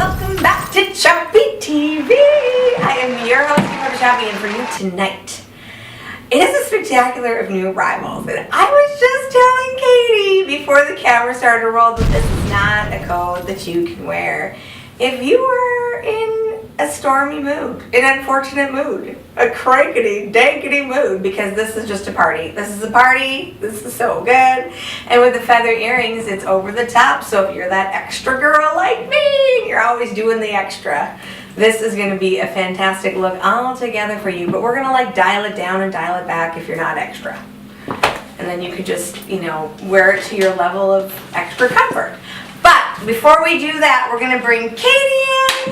welcome back to Chappy TV. I am your host, Dakota Chappy, and for you tonight, it is a spectacular of new arrivals. And I was just telling Katie before the camera started to roll that this is not a coat that you can wear if you were in a stormy mood, an unfortunate mood, a crankety, dankety mood, because this is just a party. This is a party. This is so good. And with the feather earrings, it's over the top. So if you're that extra girl like me, you're always doing the extra, this is going to be a fantastic look all together for you. But we're going to like dial it down and dial it back if you're not extra. And then you could just, wear it to your level of extra comfort. But before we do that, we're going to bring Katie in.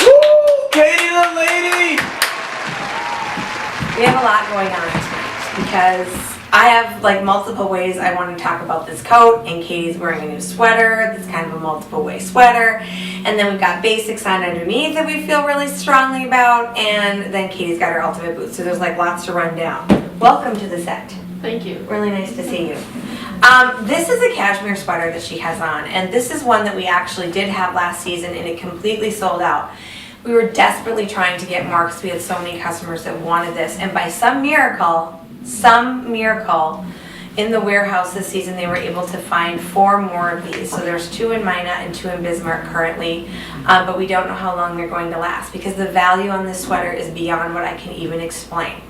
Woo! Katie the lady! We have a lot going on tonight because I have like multiple ways I want to talk about this coat, and Katie's wearing a new sweater that's kind of a multiple way sweater, and then we've got basics on underneath that we feel really strongly about, and then Katie's got her ultimate boots, so there's like lots to run down. Welcome to the set. Thank you. Really nice to see you. This is a cashmere sweater that she has on, and this is one that we actually did have last season, and it completely sold out. We were desperately trying to get more because we had so many customers that wanted this, and by some miracle, in the warehouse this season, they were able to find 4 more of these. So there's 2 in Minot and 2 in Bismarck currently, but we don't know how long they're going to last because the value on this sweater is beyond what I can even explain.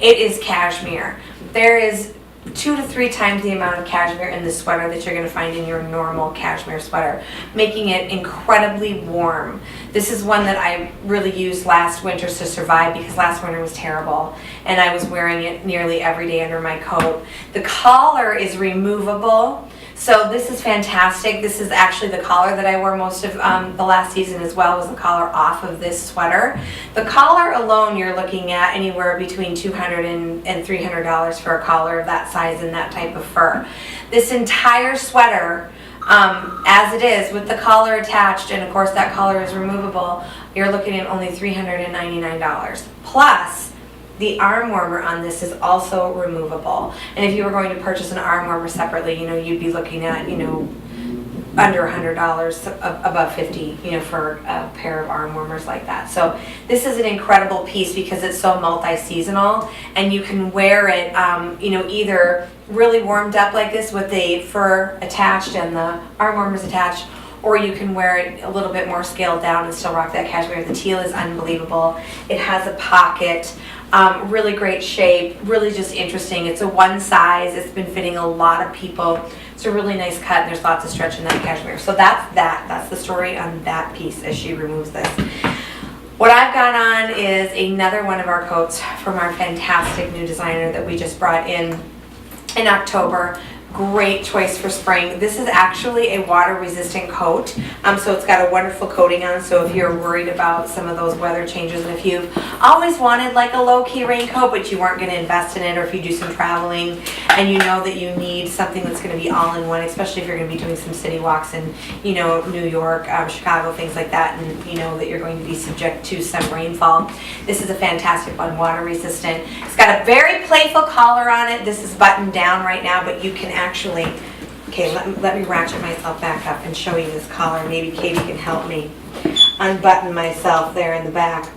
It is cashmere. There is 2 to 3 times the amount of cashmere in this sweater that you're going to find in your normal cashmere sweater, making it incredibly warm. This is one that I really used last winter to survive because last winter was terrible and I was wearing it nearly every day under my coat. The collar is removable, so this is fantastic. This is actually the collar that I wore most of the last season as well, was the collar off of this sweater. The collar alone, you're looking at anywhere between $200 and $300 for a collar of that size and that type of fur. This entire sweater, as it is with the collar attached, and of course that collar is removable, you're looking at only $399. Plus, the arm warmer on this is also removable. And if you were going to purchase an arm warmer separately, you'd be looking at, under $100, above $50, for a pair of arm warmers like that. So this is an incredible piece because it's so multi-seasonal, and you can wear it, either really warmed up like this with the fur attached and the arm warmers attached, or you can wear it a little bit more scaled down and still rock that cashmere. The teal is unbelievable. It has a pocket. Really great shape, really just interesting. It's a one size. It's been fitting a lot of people. It's a really nice cut, and there's lots of stretch in that cashmere. So that's the story on that piece as she removes this. What I've got on is another one of our coats from our fantastic new designer that we just brought in October. Great choice for spring. This is actually a water resistant coat, so it's got a wonderful coating on, so if you're worried about some of those weather changes, and if you've always wanted like a low-key raincoat but you weren't going to invest in it, or if you do some traveling and you know that you need something that's going to be all-in-one, especially if you're going to be doing some city walks in New York, Chicago, things like that, and you know that you're going to be subject to some rainfall, this is a fantastic one, water resistant. It's got a very playful collar on it. This is buttoned down right now, but you can actually, let me ratchet myself back up and show you this collar. Maybe Katie can help me unbutton myself there in the back.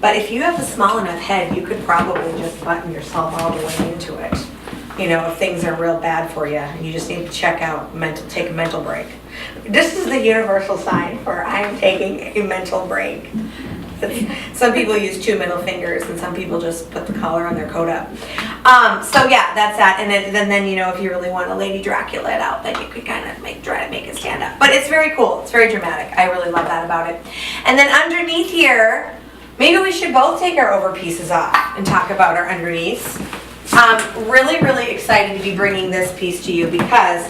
But if you have a small enough head, you could probably just button yourself all the way into it. If things are real bad for you and you just need to check out, take a mental break. This is the universal sign for I am taking a mental break. Some people use 2 middle fingers, and some people just put the collar on their coat up. So yeah, that's that. And then if you really want a Lady Dracula it out, then you could kind of try to make it stand up. But it's very cool. It's very dramatic. I really love that about it. And then underneath here, maybe we should both take our over pieces off and talk about our underneaths. Really, really excited to be bringing this piece to you because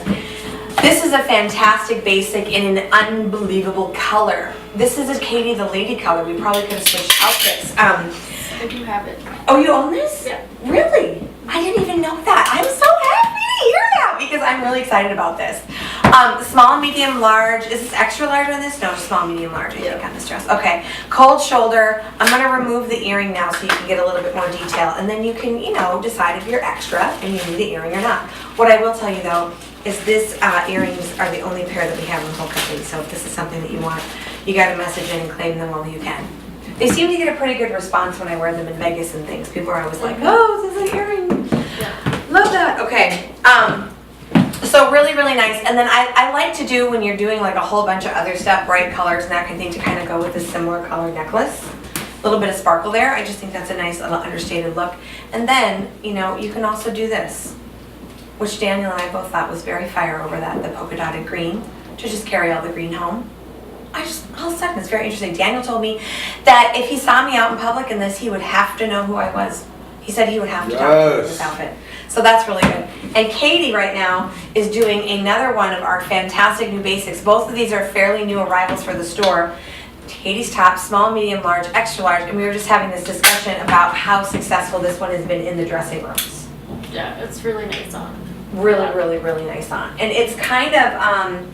this is a fantastic basic in an unbelievable color. This is a Katie the Lady color. We probably could have switched outfits. I do have it. Oh, you own this? Yeah. Really? I didn't even know that. I'm so happy to hear that because I'm really excited about this. Small, medium, large. Is this extra large on this? No, small, medium, large, I think on this dress. Okay. Cold shoulder. I'm going to remove the earring now so you can get a little bit more detail. And then you can, decide if you're extra and you need the earring or not. What I will tell you, though, is this earrings are the only pair that we have in the whole company. So if this is something that you want, you gotta message in and claim them while you can. They seem to get a pretty good response when I wear them in Vegas and things. People are always like, oh, this is an earring. Love that. Okay. So really, really nice. And then I like to do, when you're doing like a whole bunch of other stuff, bright colors and that kind of thing, to kind of go with a similar color necklace. A little bit of sparkle there. I just think that's a nice little understated look. And then, you know, you can also do this, which Daniel and I both thought was very fire over that, the polka dotted green, to just carry all the green home. All of a sudden, it's very interesting. Daniel told me that if he saw me out in public in this, he would have to know who I was. He said he would have to talk to me in this outfit. So that's really good. And Katie right now is doing another one of our fantastic new basics. Both of these are fairly new arrivals for the store. Katie's top, small, medium, large, extra large, and we were just having this discussion about how successful this one has been in the dressing rooms. Yeah, it's really nice on. Really, really, really nice on. And it's kind of,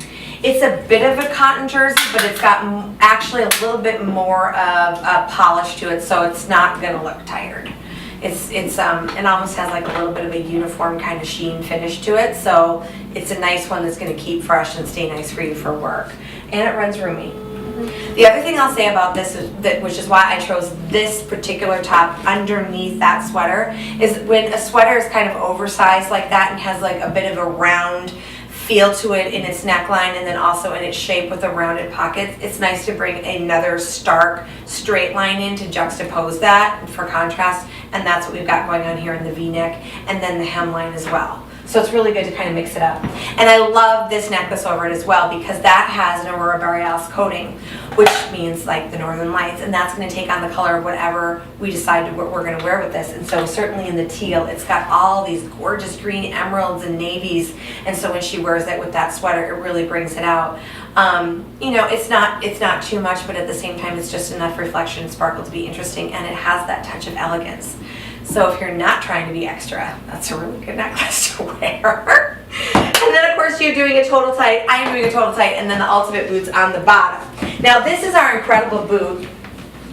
it's a bit of a cotton jersey, but it's got actually a little bit more of a polish to it, so it's not gonna look tired. It almost has like a little bit of a uniform kind of sheen finish to it, so it's a nice one that's gonna keep fresh and stay nice for you for work. And it runs roomy. The other thing I'll say about this, which is why I chose this particular top underneath that sweater, is when a sweater is kind of oversized like that and has like a bit of a round feel to it in its neckline and then also in its shape with the rounded pockets, it's nice to bring another stark straight line in to juxtapose that for contrast, and that's what we've got going on here in the V-neck and then the hemline as well. So it's really good to kind of mix it up. And I love this necklace over it as well because that has an Aurora Borealis coating, which means like the Northern Lights, and that's going to take on the color of whatever we decide what we're going to wear with this. And so certainly in the teal, it's got all these gorgeous green emeralds and navies, and so when she wears it with that sweater, it really brings it out. You know, it's not too much, but at the same time, it's just enough reflection and sparkle to be interesting, and it has that touch of elegance. So if you're not trying to be extra, that's a really good necklace to wear. And then of course you're doing a total tight, I am doing a total tight, and then the ultimate boots on the bottom. Now this is our incredible boot.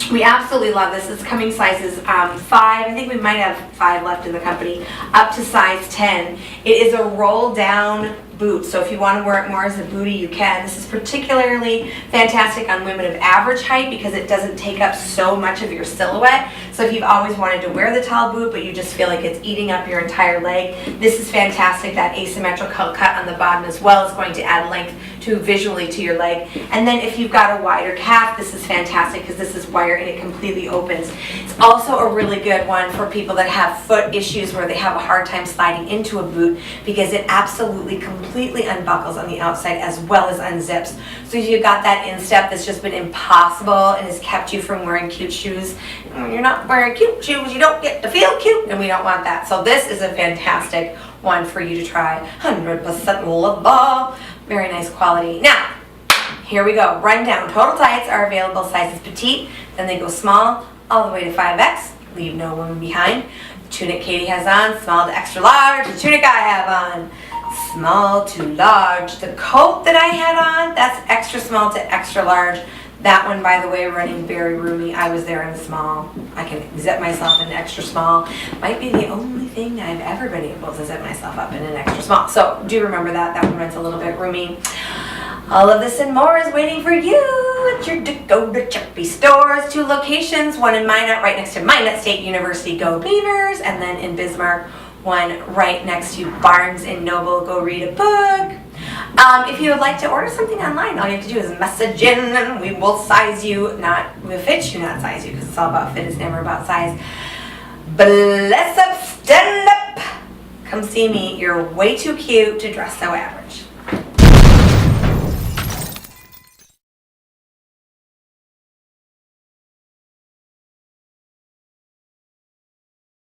We absolutely love this. It's coming sizes 5, I think we might have 5 left in the company, up to size 10. It is a roll down boot, so if you want to wear it more as a bootie, you can. This is particularly fantastic on women of average height because it doesn't take up so much of your silhouette. So if you've always wanted to wear the tall boot but you just feel like it's eating up your entire leg, this is fantastic. That asymmetrical cut on the bottom as well is going to add length visually to your leg. And then if you've got a wider calf, this is fantastic because this is wire and it completely opens. It's also a really good one for people that have foot issues where they have a hard time sliding into a boot because it absolutely completely unbuckles on the outside as well as unzips. So if you've got that instep that's just been impossible and has kept you from wearing cute shoes, when you're not wearing cute shoes, you don't get to feel cute, and we don't want that. So this is a fantastic one for you to try. 100% lovable. Very nice quality. Now, here we go. Rundown. Total tights are available sizes petite, then they go small all the way to 5X. Leave no woman behind. Tunic Katie has on, small to extra large. The tunic I have on, small to large. The coat that I had on, that's extra small to extra large. That one, by the way, running very roomy. I was there in small. I can zip myself in extra small. Might be the only thing I've ever been able to zip myself up in an extra small. So do remember that. That one runs a little bit roomy. All of this and more is waiting for you at your Dakota Chappy stores. 2 locations, one in Minot, right next to Minot State University, go Beavers, and then in Bismarck, one right next to Barnes & Noble, go read a book. If you would like to order something online, all you have to do is message in and we will size you, we'll fit you, not size you, because it's all about fit, it's never about size. Bless up, stand up. Come see me. You're way too cute to dress so average.